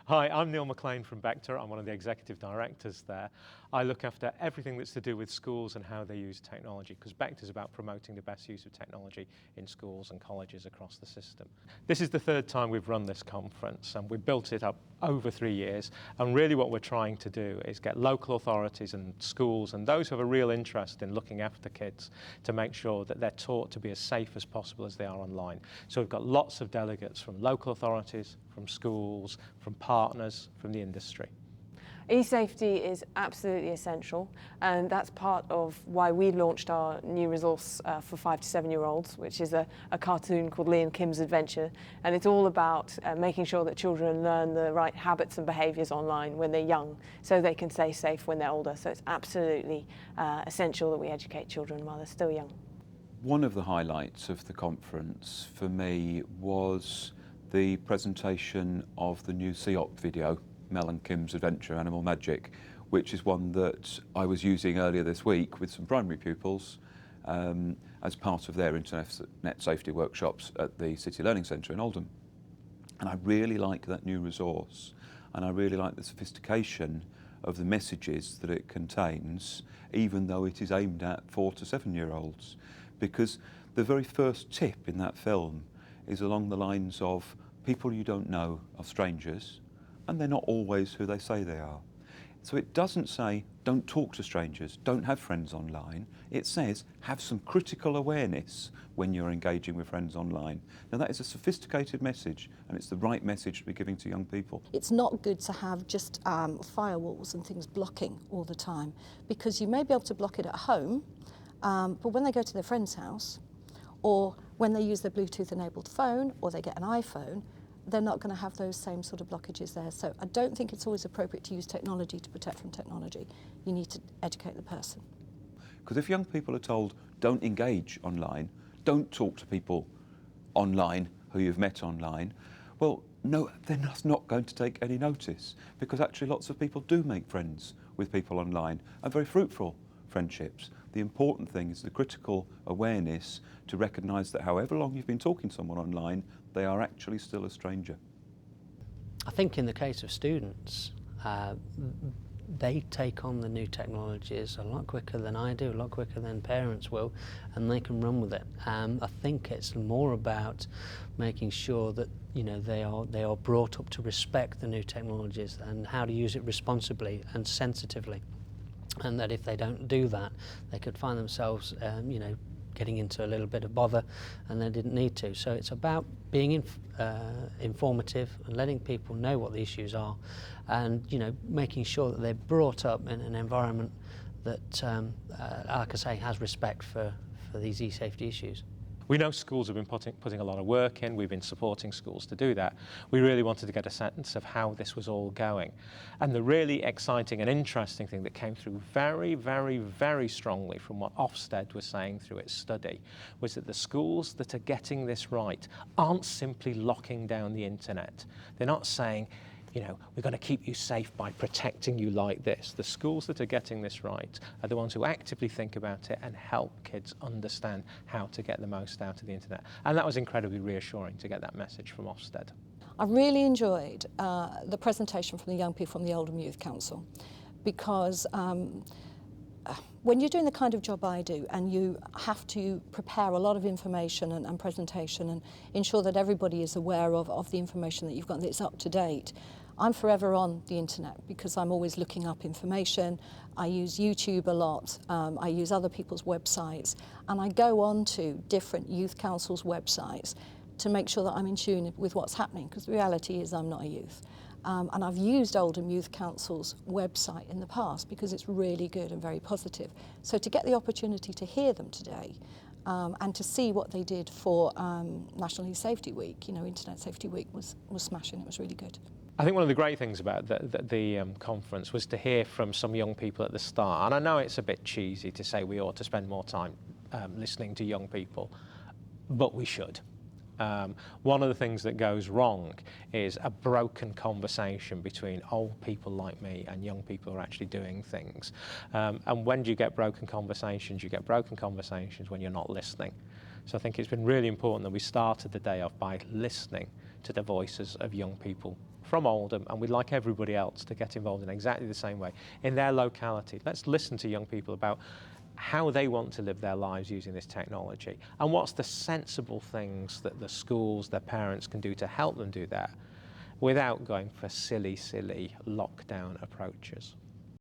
Hi, I'm Neil McLean from Becta. I'm one of the executive directors there. I look after everything that's to do with schools and how they use technology, because Becta is about promoting the best use of technology in schools and colleges across the system. This is the third time we've run this conference, and we've built it up over 3 years. And really what we're trying to do is get local authorities and schools and those who have a real interest in looking after kids to make sure that they're taught to be as safe as possible as they are online. So we've got lots of delegates from local authorities, from schools, from partners, from the industry. E-safety is absolutely essential, and that's part of why we launched our new resource for 5 to 7-year-olds, which is a cartoon called Lee and Kim's Adventure, and it's all about making sure that children learn the right habits and behaviours online when they're young, so they can stay safe when they're older. So it's absolutely essential that we educate children while they're still young. One of the highlights of the conference for me was the presentation of the new CEOP video, Mel and Kim's Adventure, Animal Magic, which is one that I was using earlier this week with some primary pupils as part of their internet safety workshops at the City Learning Centre in Oldham. And I really like that new resource, and I really like the sophistication of the messages that it contains, even though it is aimed at 4 to 7-year-olds. Because the very first tip in that film is along the lines of people you don't know are strangers, and they're not always who they say they are. So it doesn't say, don't talk to strangers, don't have friends online. It says, have some critical awareness when you're engaging with friends online. Now that is a sophisticated message, and it's the right message to be giving to young people. It's not good to have just firewalls and things blocking all the time, because you may be able to block it at home, but when they go to their friend's house, or when they use their Bluetooth-enabled phone, or they get an iPhone, they're not going to have those same sort of blockages there. So I don't think it's always appropriate to use technology to protect from technology. You need to educate the person. Because if young people are told, don't engage online, don't talk to people online who you've met online, well, no, they're not going to take any notice, because actually lots of people do make friends with people online, and very fruitful friendships. The important thing is the critical awareness to recognise that however long you've been talking to someone online, they are actually still a stranger. I think in the case of students, they take on the new technologies a lot quicker than I do, a lot quicker than parents will, and they can run with it. I think it's more about making sure that they are brought up to respect the new technologies and how to use it responsibly and sensitively. And that if they don't do that, they could find themselves, getting into a little bit of bother, and they didn't need to. So it's about being informative and letting people know what the issues are, and making sure that they're brought up in an environment that, like I say, has respect for these e-safety issues. We know schools have been putting a lot of work in. We've been supporting schools to do that. We really wanted to get a sense of how this was all going. And the really exciting and interesting thing that came through very, very, very strongly from what Ofsted was saying through its study was that the schools that are getting this right aren't simply locking down the internet. They're not saying, we're going to keep you safe by protecting you like this. The schools that are getting this right are the ones who actively think about it and help kids understand how to get the most out of the internet. And that was incredibly reassuring to get that message from Ofsted. I really enjoyed the presentation from the young people from the Oldham Youth Council, because when you're doing the kind of job I do, and you have to prepare a lot of information and presentation and ensure that everybody is aware of the information that you've got, that it's up to date, I'm forever on the internet because I'm always looking up information. I use YouTube a lot, I use other people's websites, and I go on to different youth councils' websites to make sure that I'm in tune with what's happening, because the reality is I'm not a youth. And I've used Oldham Youth Council's website in the past because it's really good and very positive. So to get the opportunity to hear them today and to see what they did for National E-Safety Week, Internet Safety Week was smashing. It was really good. I think one of the great things about the conference was to hear from some young people at the start. And I know it's a bit cheesy to say we ought to spend more time listening to young people, but we should. One of the things that goes wrong is a broken conversation between old people like me and young people who are actually doing things. And when do you get broken conversations? You get broken conversations when you're not listening. So I think it's been really important that we started the day off by listening to the voices of young people from Oldham, and we'd like everybody else to get involved in exactly the same way in their locality. Let's listen to young people about how they want to live their lives using this technology, and what's the sensible things that the schools, their parents can do to help them do that without going for silly lockdown approaches.